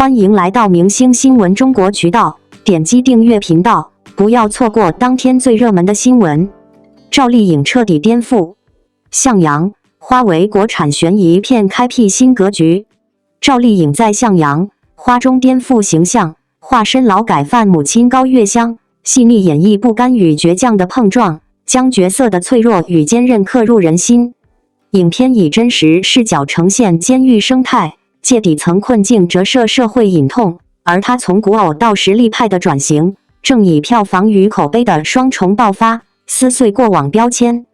欢迎来到明星新闻中国渠道，点击订阅频道，不要错过当天最热门的新闻。赵丽颖彻底颠覆，向阳花为国产悬疑片开辟新格局。赵丽颖在向阳花中颠覆形象，化身劳改犯母亲高月香，细腻演绎不甘与倔强的碰撞，将角色的脆弱与坚韧刻入人心。影片以真实视角呈现监狱生态，借底层困境折射社会隐痛，而他从古偶到实力派的转型，正以票房与口碑的双重爆发，撕碎过往标签。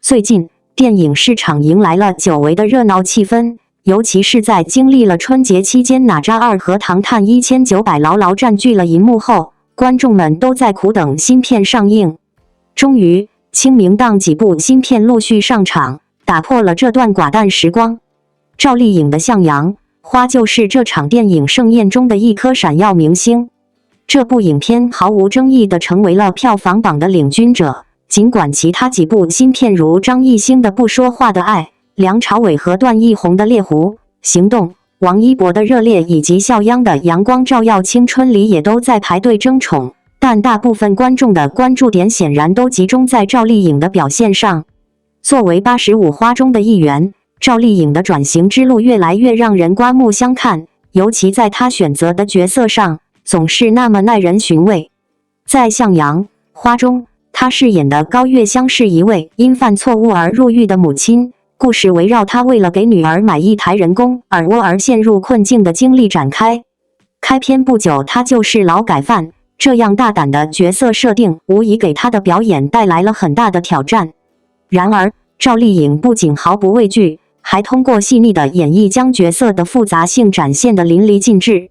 最近，电影市场迎来了久违的热闹气氛，尤其是在经历了春节期间哪吒2和唐探1900牢牢占据了银幕后，观众们都在苦等新片上映。终于，清明档几部新片陆续上场，打破了这段寡淡时光。赵丽颖的向阳花就是这场电影盛宴中的一颗闪耀明星。这部影片毫无争议地成为了票房榜的领军者，尽管其他几部新片如张艺兴的《不说话的爱》、梁朝伟和段奕宏的《猎狐》、行动、王一博的《热烈》以及肖央的《阳光照耀青春》里也都在排队争宠，但大部分观众的关注点显然都集中在赵丽颖的表现上。作为85花中的一员，赵丽颖的转型之路越来越让人刮目相看，尤其在她选择的角色上，总是那么耐人寻味。在向阳花中，她饰演的高月香是一位因犯错误而入狱的母亲，故事围绕她为了给女儿买一台人工耳蜗而陷入困境的经历展开。开篇不久，她就是劳改犯，这样大胆的角色设定无疑给她的表演带来了很大的挑战。然而，赵丽颖不仅毫不畏惧，还通过细腻的演绎将角色的复杂性展现得淋漓尽致。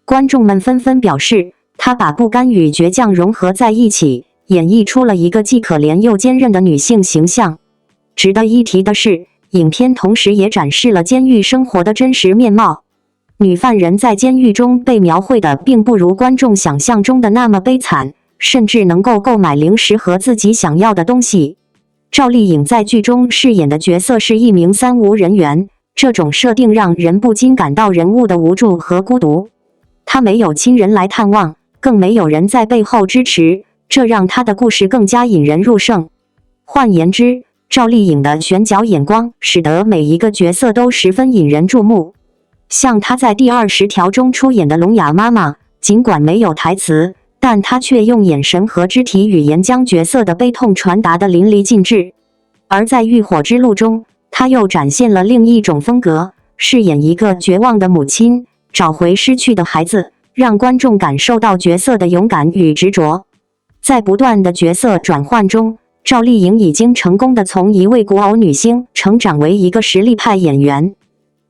观众们纷纷表示，她把不甘与倔强融合在一起，演绎出了一个既可怜又坚韧的女性形象。值得一提的是，影片同时也展示了监狱生活的真实面貌。女犯人在监狱中被描绘的并不如观众想象中的那么悲惨，甚至能够购买零食和自己想要的东西。赵丽颖在剧中饰演的角色是一名三无人员，这种设定让人不禁感到人物的无助和孤独。她没有亲人来探望，更没有人在背后支持，这让她的故事更加引人入胜。换言之，赵丽颖的选角眼光使得每一个角色都十分引人注目。像她在第20条中出演的聋哑妈妈，尽管没有台词，但她却用眼神和肢体语言将角色的悲痛传达得淋漓尽致。而在浴火之路中，她又展现了另一种风格，饰演一个绝望的母亲，找回失去的孩子，让观众感受到角色的勇敢与执着。在不断的角色转换中，赵丽颖已经成功地从一位古偶女星成长为一个实力派演员。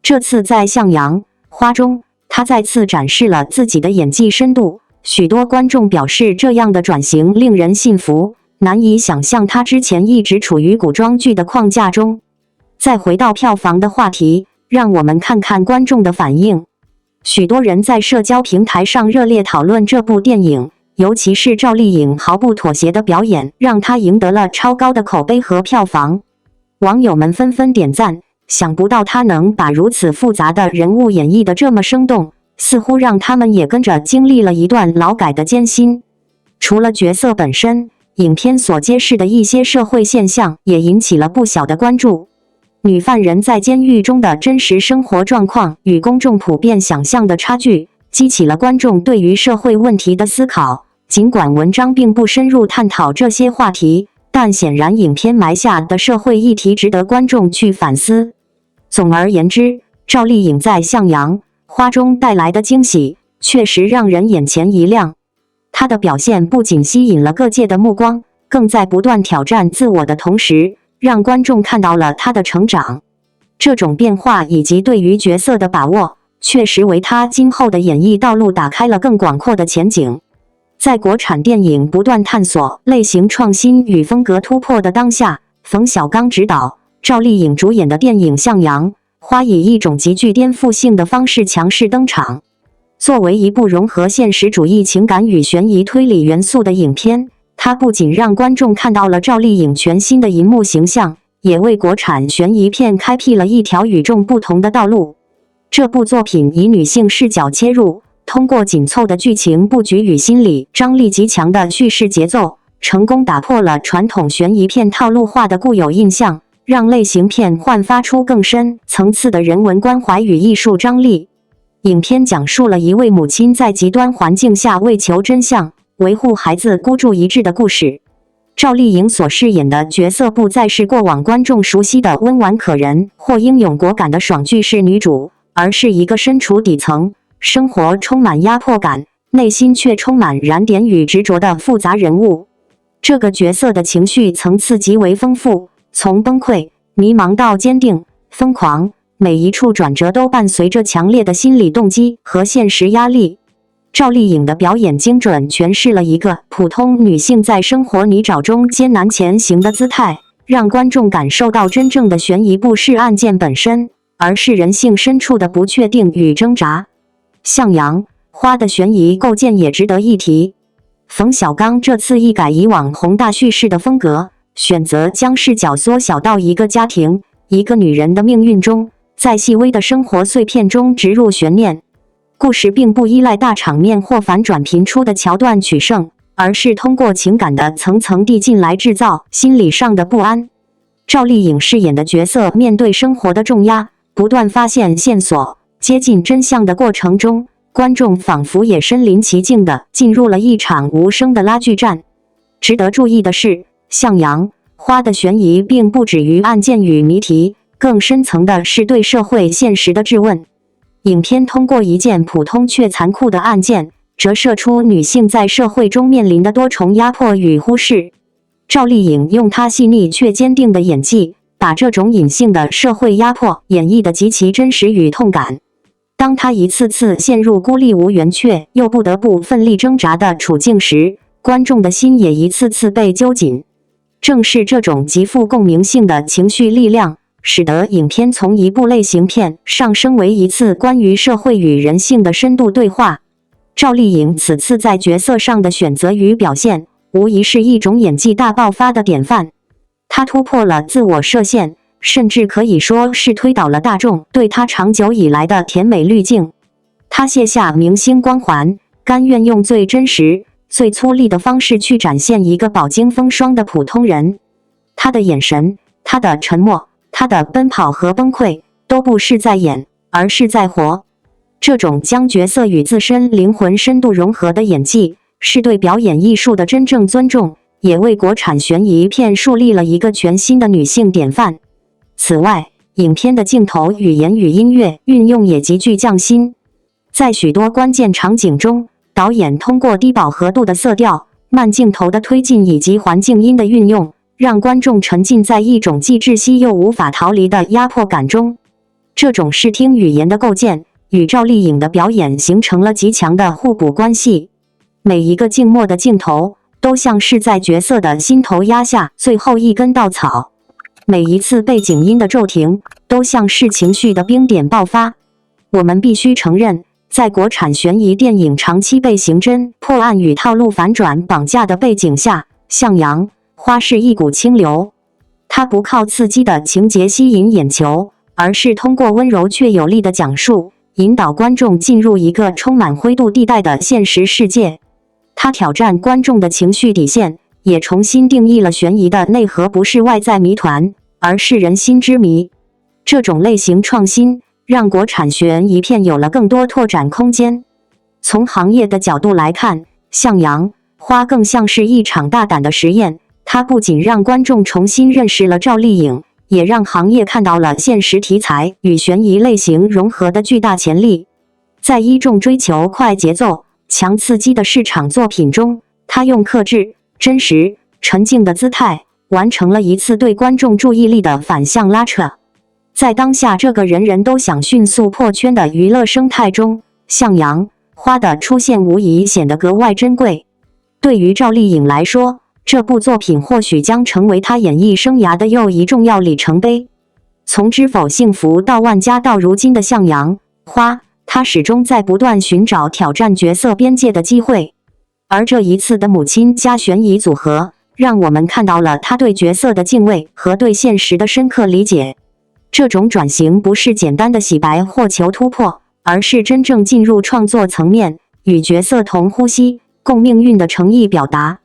这次在向阳花中，她再次展示了自己的演技深度。许多观众表示，这样的转型令人信服，难以想象她之前一直处于古装剧的框架中。再回到票房的话题，让我们看看观众的反应。许多人在社交平台上热烈讨论这部电影，尤其是赵丽颖毫不妥协的表演，让她赢得了超高的口碑和票房。网友们纷纷点赞，想不到她能把如此复杂的人物演绎得这么生动，似乎让他们也跟着经历了一段劳改的艰辛。除了角色本身，影片所揭示的一些社会现象也引起了不小的关注。女犯人在监狱中的真实生活状况与公众普遍想象的差距，激起了观众对于社会问题的思考。尽管文章并不深入探讨这些话题，但显然影片埋下的社会议题值得观众去反思。总而言之，赵丽颖在向阳花中带来的惊喜确实让人眼前一亮。她的表现不仅吸引了各界的目光，更在不断挑战自我的同时，让观众看到了她的成长。这种变化以及对于角色的把握，确实为她今后的演艺道路打开了更广阔的前景。在国产电影不断探索类型创新与风格突破的当下，冯小刚执导，赵丽颖主演的电影《向阳花》以一种极具颠覆性的方式强势登场。作为一部融合现实主义情感与悬疑推理元素的影片，它不仅让观众看到了赵丽颖全新的银幕形象，也为国产悬疑片开辟了一条与众不同的道路。这部作品以女性视角切入，通过紧凑的剧情布局与心理张力极强的叙事节奏，成功打破了传统悬疑片套路化的固有印象，让类型片焕发出更深层次的人文关怀与艺术张力。影片讲述了一位母亲在极端环境下为求真相、维护孩子孤注一掷的故事。赵丽颖所饰演的角色不再是过往观众熟悉的温婉可人或英勇果敢的爽剧式女主，而是一个身处底层、生活充满压迫感、内心却充满燃点与执着的复杂人物。这个角色的情绪层次极为丰富，从崩溃、迷茫到坚定、疯狂，每一处转折都伴随着强烈的心理动机和现实压力。赵丽颖的表演精准诠释了一个普通女性在生活泥沼中艰难前行的姿态，让观众感受到真正的悬疑不是案件本身，而是人性深处的不确定与挣扎。向阳花的悬疑构建也值得一提。冯小刚这次一改以往宏大叙事的风格，选择将视角缩小到一个家庭、一个女人的命运中，在细微的生活碎片中植入悬念。故事并不依赖大场面或反转频出的桥段取胜，而是通过情感的层层递进来制造心理上的不安。赵丽颖饰演的角色面对生活的重压，不断发现线索、接近真相的过程中，观众仿佛也身临其境地进入了一场无声的拉锯战。值得注意的是，向阳花的悬疑并不止于案件与谜题，更深层的是对社会现实的质问。影片通过一件普通却残酷的案件，折射出女性在社会中面临的多重压迫与忽视。赵丽颖用她细腻却坚定的演技，把这种隐性的社会压迫演绎得极其真实与痛感。当她一次次陷入孤立无援却又不得不奋力挣扎的处境时，观众的心也一次次被揪紧。正是这种极富共鸣性的情绪力量，使得影片从一部类型片上升为一次关于社会与人性的深度对话。赵丽颖此次在角色上的选择与表现，无疑是一种演技大爆发的典范。她突破了自我设限，甚至可以说是推倒了大众对她长久以来的甜美滤镜。她卸下明星光环，甘愿用最真实、最粗粝的方式去展现一个饱经风霜的普通人。她的眼神，她的沉默，她的奔跑和崩溃，都不是在演，而是在活。这种将角色与自身灵魂深度融合的演技，是对表演艺术的真正尊重，也为国产悬疑片树立了一个全新的女性典范。此外，影片的镜头语言与音乐运用也极具匠心。在许多关键场景中，导演通过低饱和度的色调、慢镜头的推进以及环境音的运用，让观众沉浸在一种既窒息又无法逃离的压迫感中。这种视听语言的构建与赵丽颖的表演形成了极强的互补关系。每一个静默的镜头都像是在角色的心头压下最后一根稻草，每一次背景音的骤停都像是情绪的冰点爆发。我们必须承认，在国产悬疑电影长期被刑侦、破案与套路反转绑架的背景下，向阳花是一股清流。它不靠刺激的情节吸引眼球，而是通过温柔却有力的讲述，引导观众进入一个充满灰度地带的现实世界。它挑战观众的情绪底线，也重新定义了悬疑的内核不是外在谜团，而是人心之谜。这种类型创新让国产悬疑片有了更多拓展空间。从行业的角度来看，向阳花更像是一场大胆的实验，它不仅让观众重新认识了赵丽颖，也让行业看到了现实题材与悬疑类型融合的巨大潜力。在一众追求快节奏、强刺激的市场作品中，他用克制、真实、沉静的姿态，完成了一次对观众注意力的反向拉扯。在当下这个人人都想迅速破圈的娱乐生态中，向阳花的出现无疑显得格外珍贵。对于赵丽颖来说，这部作品或许将成为她演艺生涯的又一重要里程碑。从《知否幸福》到《万家》到如今的向阳花，她始终在不断寻找挑战角色边界的机会。而这一次的母亲加悬疑组合，让我们看到了她对角色的敬畏和对现实的深刻理解。这种转型不是简单的洗白或求突破，而是真正进入创作层面，与角色同呼吸、共命运的诚意表达。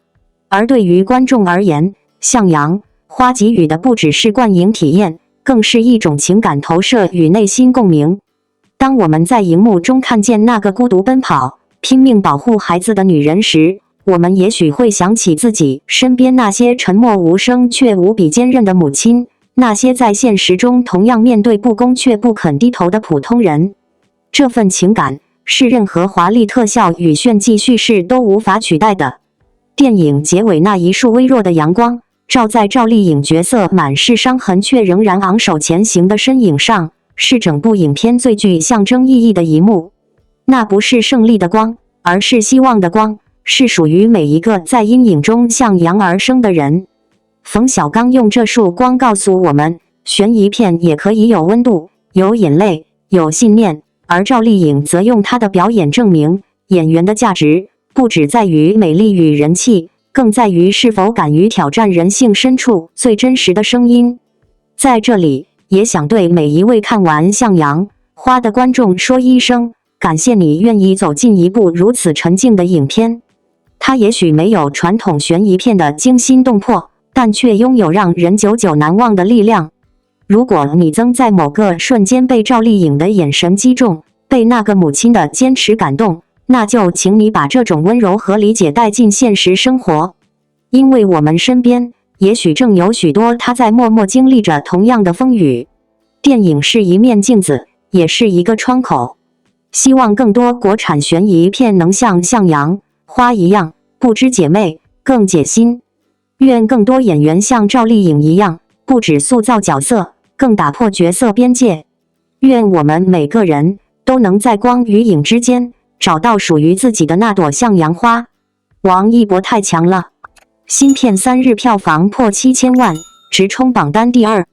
而对于观众而言，向阳花给予的不只是观影体验，更是一种情感投射与内心共鸣。当我们在荧幕中看见那个孤独奔跑、拼命保护孩子的女人时，我们也许会想起自己身边那些沉默无声却无比坚韧的母亲，那些在现实中同样面对不公却不肯低头的普通人。这份情感是任何华丽特效与炫技叙事都无法取代的。电影结尾那一束微弱的阳光，照在赵丽颖角色满是伤痕却仍然昂首前行的身影上，是整部影片最具象征意义的一幕。那不是胜利的光，而是希望的光，是属于每一个在阴影中向阳而生的人。冯小刚用这束光告诉我们，悬疑片也可以有温度、有眼泪、有信念，而赵丽颖则用她的表演证明，演员的价值不只在于美丽与人气，更在于是否敢于挑战人性深处最真实的声音。在这里，也想对每一位看完《向阳花》的观众说一声，感谢你愿意走进一部如此沉静的影片。它也许没有传统悬疑片的惊心动魄，但却拥有让人久久难忘的力量。如果你曾在某个瞬间被赵丽颖的眼神击中，被那个母亲的坚持感动，那就请你把这种温柔和理解带进现实生活，因为我们身边也许正有许多他在默默经历着同样的风雨。电影是一面镜子，也是一个窗口。希望更多国产悬疑片能像《向阳花》一样，不只解媚，更解心。愿更多演员像赵丽颖一样，不只塑造角色，更打破角色边界。愿我们每个人都能在光与影之间找到属于自己的那朵向阳花。王一博太强了，新片3日票房破7000万，直冲榜单第2。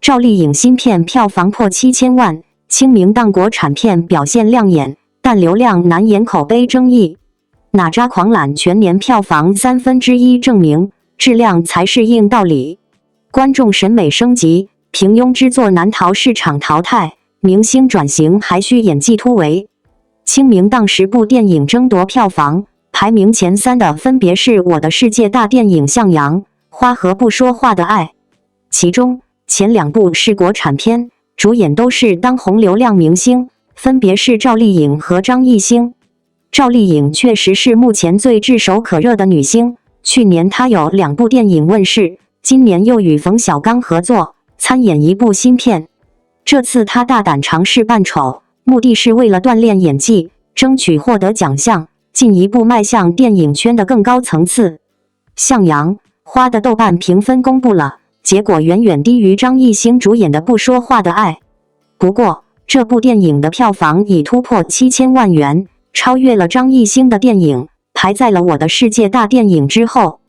赵丽颖新片票房破7000万，清明档国产片表现亮眼，但流量难掩口碑争议。哪吒狂揽全年票房1/3，证明质量才是硬道理。观众审美升级，平庸之作难逃市场淘汰，明星转型还需演技突围。清明档10部电影争夺票房，排名前3的分别是《我的世界大电影》《向阳花》和《不说话的爱》，其中前2部是国产片，主演都是当红流量明星，分别是赵丽颖和张艺兴。赵丽颖确实是目前最炙手可热的女星，去年她有2部电影问世，今年又与冯小刚合作参演一部新片。这次她大胆尝试扮丑，目的是为了锻炼演技，争取获得奖项，进一步迈向电影圈的更高层次。向阳花的豆瓣评分公布了，结果远远低于张艺兴主演的《不说话的爱》。不过，这部电影的票房已突破7000万元，超越了张艺兴的电影，排在了《我的世界大电影》之后。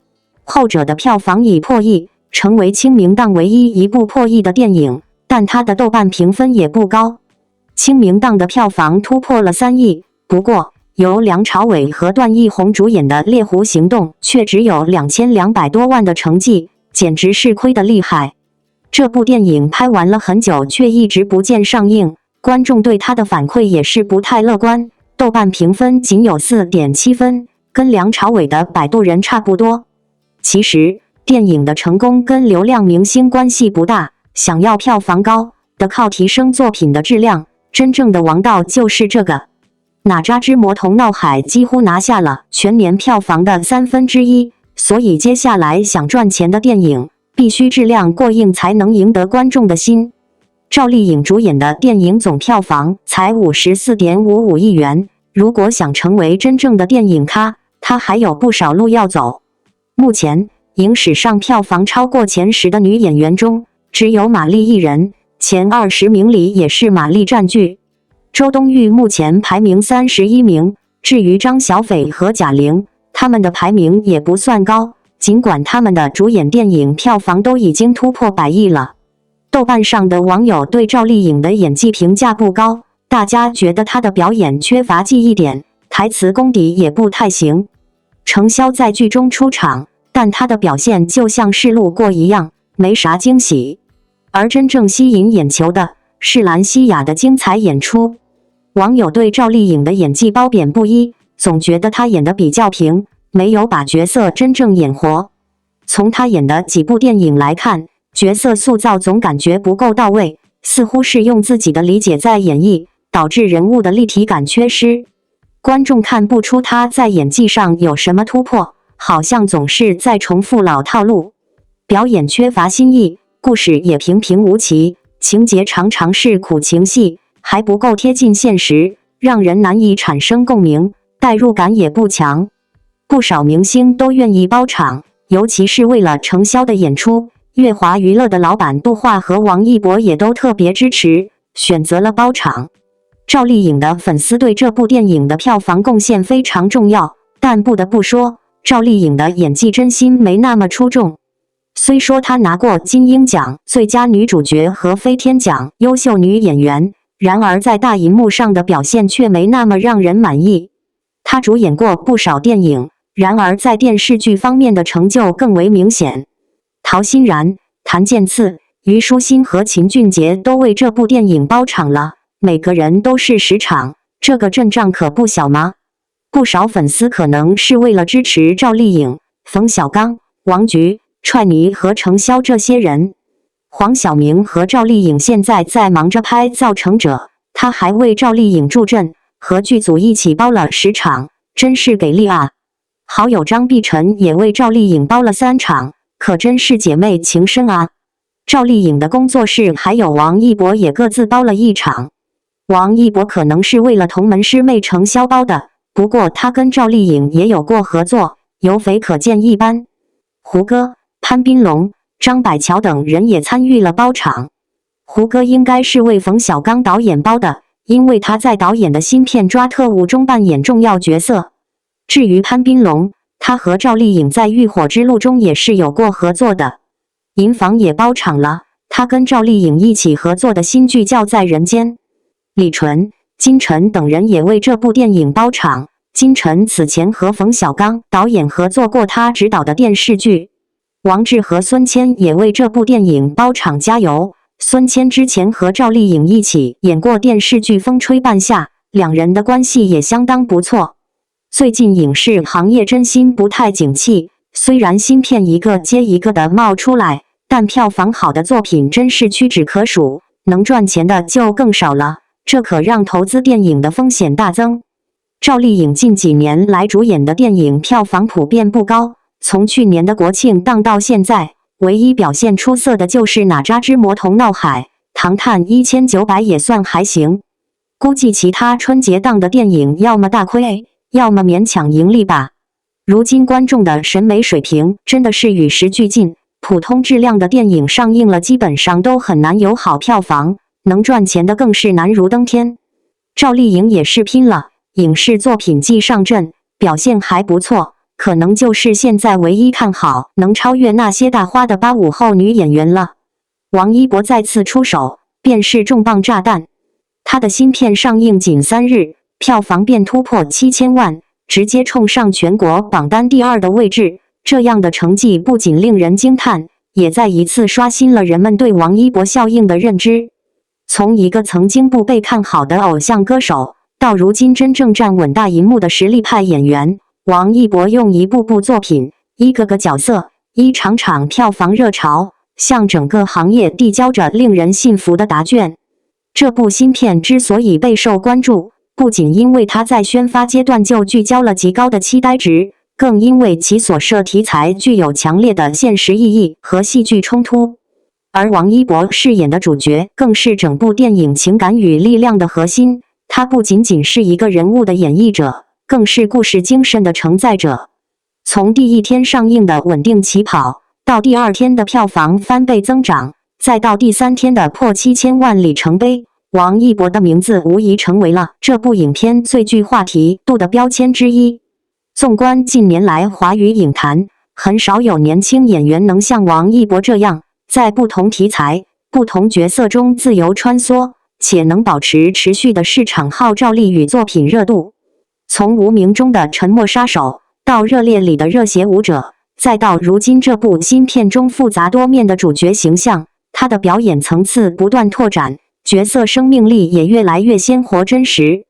后者的票房已破亿，成为清明档唯一一部破亿的电影，但它的豆瓣评分也不高。清明档的票房突破了3亿，不过由梁朝伟和段奕宏主演的《猎狐行动》却只有2200多万的成绩，简直是亏得厉害。这部电影拍完了很久，却一直不见上映，观众对它的反馈也是不太乐观，豆瓣评分仅有4.7分，跟梁朝伟的《摆渡人》差不多。其实，电影的成功跟流量明星关系不大，想要票房高，得靠提升作品的质量，真正的王道就是这个。哪吒之魔童闹海几乎拿下了全年票房的1/3，所以接下来想赚钱的电影，必须质量过硬才能赢得观众的心。赵丽颖主演的电影总票房才54.55亿元，如果想成为真正的电影咖，她还有不少路要走。目前，影史上票房超过前10的女演员中，只有马丽一人，前20名里也是马丽占据。周冬雨目前排名31名，至于张小斐和贾玲，他们的排名也不算高，尽管他们的主演电影票房都已经突破100亿了。豆瓣上的网友对赵丽颖的演技评价不高，大家觉得她的表演缺乏记忆点，台词功底也不太行。程潇在剧中出场，但她的表现就像是路过一样，没啥惊喜。而真正吸引眼球的是兰西亚的精彩演出。网友对赵丽颖的演技褒贬不一，总觉得她演得比较平，没有把角色真正演活。从她演的几部电影来看，角色塑造总感觉不够到位，似乎是用自己的理解在演绎，导致人物的立体感缺失。观众看不出她在演技上有什么突破，好像总是在重复老套路，表演缺乏新意，故事也平平无奇，情节常常是苦情戏，还不够贴近现实，让人难以产生共鸣，代入感也不强。不少明星都愿意包场，尤其是为了承销的演出，乐华娱乐的老板杜化和王一博也都特别支持，选择了包场。赵丽颖的粉丝对这部电影的票房贡献非常重要，但不得不说，赵丽颖的演技真心没那么出众。虽说她拿过金鹰奖最佳女主角和飞天奖优秀女演员，然而在大银幕上的表现却没那么让人满意。她主演过不少电影，然而在电视剧方面的成就更为明显。陶欣然、谭健次、虞书欣和秦俊杰都为这部电影包场了，每个人都是10场，这个阵仗可不小吗？不少粉丝可能是为了支持赵丽颖、冯小刚、王菊、踹泥和程潇这些人。黄晓明和赵丽颖现在在忙着拍《造成者》，他还为赵丽颖助阵，和剧组一起包了10场，真是给力啊！好友张碧晨也为赵丽颖包了3场，可真是姐妹情深啊！赵丽颖的工作室还有王一博也各自包了1场。王一博可能是为了同门师妹程潇包的，不过他跟赵丽颖也有过合作，有匪可见一斑。胡歌、潘斌龙、张百乔等人也参与了包场。胡歌应该是为冯小刚导演包的，因为他在导演的新片《抓特务》中扮演重要角色。至于潘斌龙，他和赵丽颖在《浴火之路》中也是有过合作的。银房也包场了，他跟赵丽颖一起合作的新剧叫《在人间》。李纯、金晨等人也为这部电影包场。金晨此前和冯小刚导演合作过他执导的电视剧。王志和孙谦也为这部电影包场加油。孙谦之前和赵丽颖一起演过电视剧《风吹半夏》，两人的关系也相当不错。最近影视行业真心不太景气，虽然新片一个接一个的冒出来，但票房好的作品真是屈指可数，能赚钱的就更少了，这可让投资电影的风险大增。赵丽颖近几年来主演的电影票房普遍不高，从去年的国庆档到现在，唯一表现出色的就是《哪吒之魔童闹海》，《唐探1900》也算还行。估计其他春节档的电影要么大亏，要么勉强盈利吧。如今观众的审美水平真的是与时俱进，普通质量的电影上映了基本上都很难有好票房，能赚钱的更是难如登天。赵丽颖也是拼了，影视作品季上阵，表现还不错，可能就是现在唯一看好能超越那些大花的85后女演员了。王一博再次出手，便是重磅炸弹。他的新片上映仅3日，票房便突破7000万，直接冲上全国榜单第2的位置。这样的成绩不仅令人惊叹，也再一次刷新了人们对王一博效应的认知。从一个曾经不被看好的偶像歌手，到如今真正站稳大银幕的实力派演员，王一博用一部部作品、一个个角色、一场场票房热潮，向整个行业递交着令人信服的答卷。这部新片之所以备受关注，不仅因为它在宣发阶段就聚焦了极高的期待值，更因为其所涉题材具有强烈的现实意义和戏剧冲突。而王一博饰演的主角更是整部电影情感与力量的核心，他不仅仅是一个人物的演绎者，更是故事精神的承载者。从第1天上映的稳定起跑，到第2天的票房翻倍增长，再到第3天的破7000万里程碑，王一博的名字无疑成为了这部影片最具话题度的标签之一。纵观近年来华语影坛，很少有年轻演员能像王一博这样，在不同题材、不同角色中自由穿梭，且能保持持续的市场号召力与作品热度。从无名中的沉默杀手，到热烈里的热血舞者，再到如今这部新片中复杂多面的主角形象，他的表演层次不断拓展，角色生命力也越来越鲜活真实。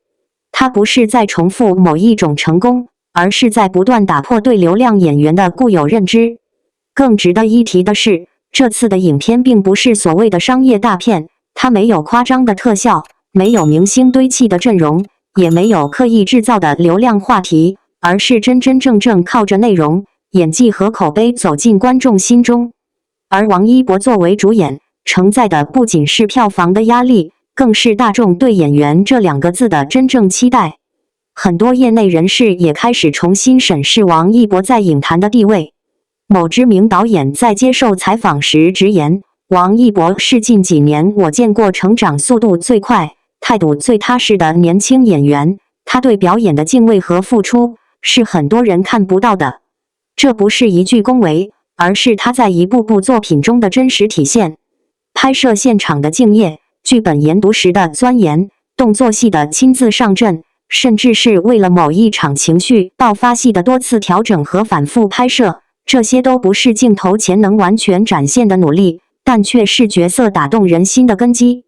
他不是在重复某一种成功，而是在不断打破对流量演员的固有认知。更值得一提的是，这次的影片并不是所谓的商业大片，它没有夸张的特效，没有明星堆砌的阵容，也没有刻意制造的流量话题，而是真真正正靠着内容、演技和口碑走进观众心中。而王一博作为主演，承载的不仅是票房的压力，更是大众对演员这两个字的真正期待。很多业内人士也开始重新审视王一博在影坛的地位。某知名导演在接受采访时直言，王一博是近几年我见过成长速度最快、态度最踏实的年轻演员，他对表演的敬畏和付出是很多人看不到的。这不是一句恭维，而是他在一部部作品中的真实体现。拍摄现场的敬业，剧本研读时的钻研，动作戏的亲自上阵，甚至是为了某一场情绪爆发戏的多次调整和反复拍摄，这些都不是镜头前能完全展现的努力，但却是角色打动人心的根基。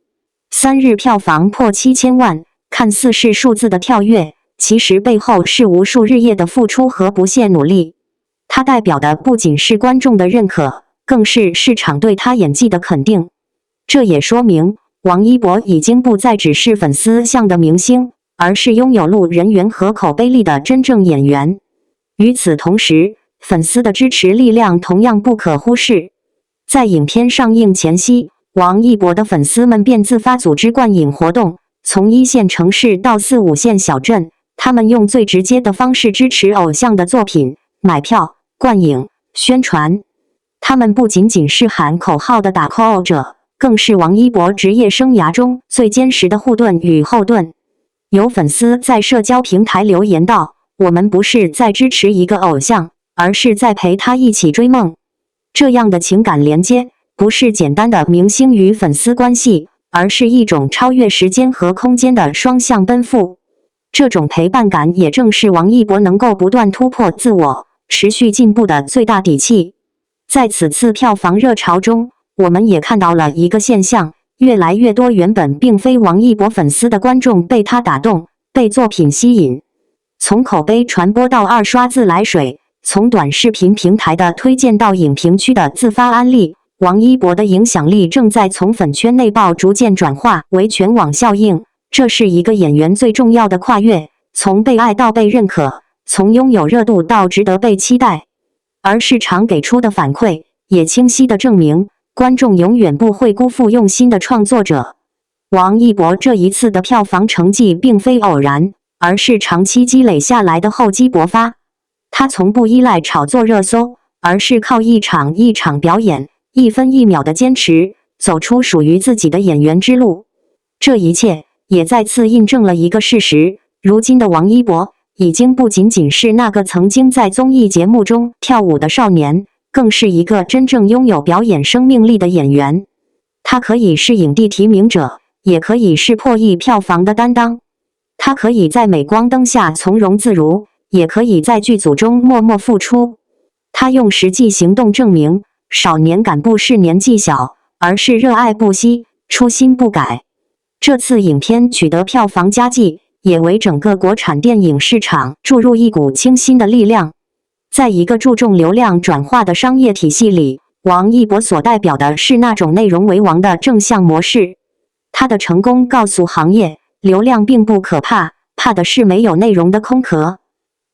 3日票房破7000万，看似是数字的跳跃，其实背后是无数日夜的付出和不懈努力。它代表的不仅是观众的认可，更是市场对他演技的肯定。这也说明，王一博已经不再只是粉丝向的明星，而是拥有路人缘和口碑力的真正演员。与此同时，粉丝的支持力量同样不可忽视。在影片上映前夕，王一博的粉丝们便自发组织观影活动，从1线城市到4、5线小镇，他们用最直接的方式支持偶像的作品，买票、观影、宣传。他们不仅仅是喊口号的打 call 者，更是王一博职业生涯中最坚实的护盾与后盾。有粉丝在社交平台留言道：“我们不是在支持一个偶像，而是在陪他一起追梦。”这样的情感连接，不是简单的明星与粉丝关系，而是一种超越时间和空间的双向奔赴。这种陪伴感也正是王一博能够不断突破自我、持续进步的最大底气。在此次票房热潮中，我们也看到了一个现象，越来越多原本并非王一博粉丝的观众被他打动，被作品吸引。从口碑传播到二刷自来水，从短视频平台的推荐到影评区的自发安利，王一博的影响力正在从粉圈内爆逐渐转化为全网效应。这是一个演员最重要的跨越，从被爱到被认可，从拥有热度到值得被期待。而市场给出的反馈也清晰地证明，观众永远不会辜负用心的创作者。王一博这一次的票房成绩并非偶然，而是长期积累下来的厚积薄发。他从不依赖炒作热搜，而是靠一场一场表演，一分一秒的坚持，走出属于自己的演员之路。这一切也再次印证了一个事实：如今的王一博已经不仅仅是那个曾经在综艺节目中跳舞的少年，更是一个真正拥有表演生命力的演员。他可以是影帝提名者，也可以是破亿票房的担当。他可以在镁光灯下从容自如，也可以在剧组中默默付出。他用实际行动证明，少年感不是年纪小，而是热爱不息，初心不改。这次影片取得票房佳绩，也为整个国产电影市场注入一股清新的力量。在一个注重流量转化的商业体系里，王一博所代表的是那种内容为王的正向模式。他的成功告诉行业，流量并不可怕，怕的是没有内容的空壳。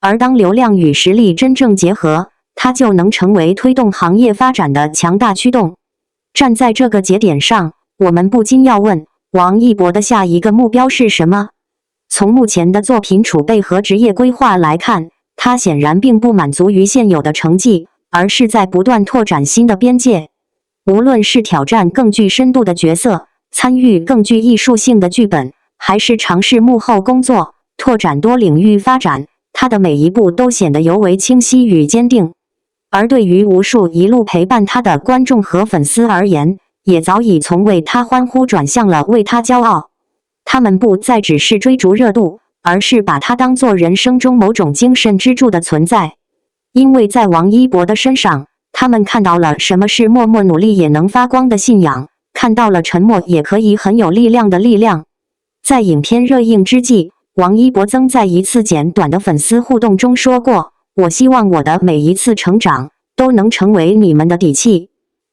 而当流量与实力真正结合，它就能成为推动行业发展的强大驱动。站在这个节点上，我们不禁要问，王一博的下一个目标是什么？从目前的作品储备和职业规划来看，他显然并不满足于现有的成绩，而是在不断拓展新的边界。无论是挑战更具深度的角色，参与更具艺术性的剧本，还是尝试幕后工作，拓展多领域发展，他的每一步都显得尤为清晰与坚定。而对于无数一路陪伴他的观众和粉丝而言，也早已从为他欢呼转向了为他骄傲。他们不再只是追逐热度，而是把他当作人生中某种精神支柱的存在。因为在王一博的身上，他们看到了什么是默默努力也能发光的信仰，看到了沉默也可以很有力量的力量。在影片热映之际，王一博曾在一次简短的粉丝互动中说过：“我希望我的每一次成长都能成为你们的底气。”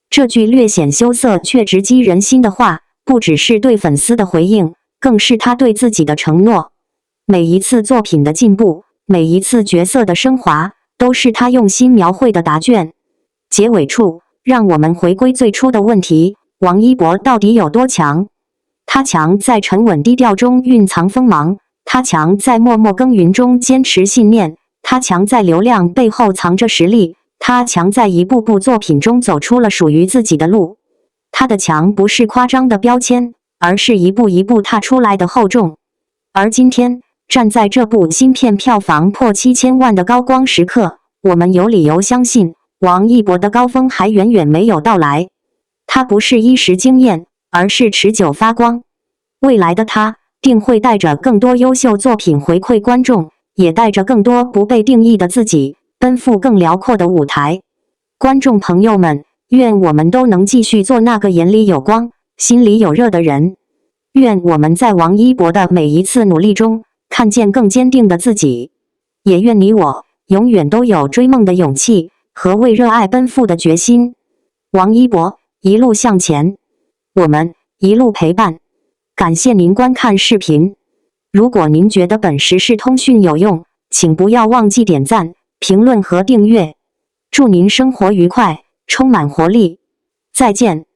这句略显羞涩却直击人心的话，不只是对粉丝的回应，更是他对自己的承诺。每一次作品的进步，每一次角色的升华，都是他用心描绘的答卷。结尾处，让我们回归最初的问题：王一博到底有多强？他强在沉稳低调中蕴藏锋芒，他强在默默耕耘中坚持信念，他强在流量背后藏着实力，他强在一部部作品中走出了属于自己的路。他的强不是夸张的标签，而是一步一步踏出来的厚重。而今天，站在这部新片票房破7000万的高光时刻，我们有理由相信，王一博的高峰还远远没有到来。他不是一时惊艳，而是持久发光。未来的他定会带着更多优秀作品回馈观众，也带着更多不被定义的自己，奔赴更辽阔的舞台。观众朋友们，愿我们都能继续做那个眼里有光、心里有热的人。愿我们在王一博的每一次努力中，看见更坚定的自己。也愿你我永远都有追梦的勇气和为热爱奔赴的决心。王一博，一路向前，我们一路陪伴。感谢您观看视频。如果您觉得本时事通讯有用，请不要忘记点赞、评论和订阅。祝您生活愉快，充满活力。再见。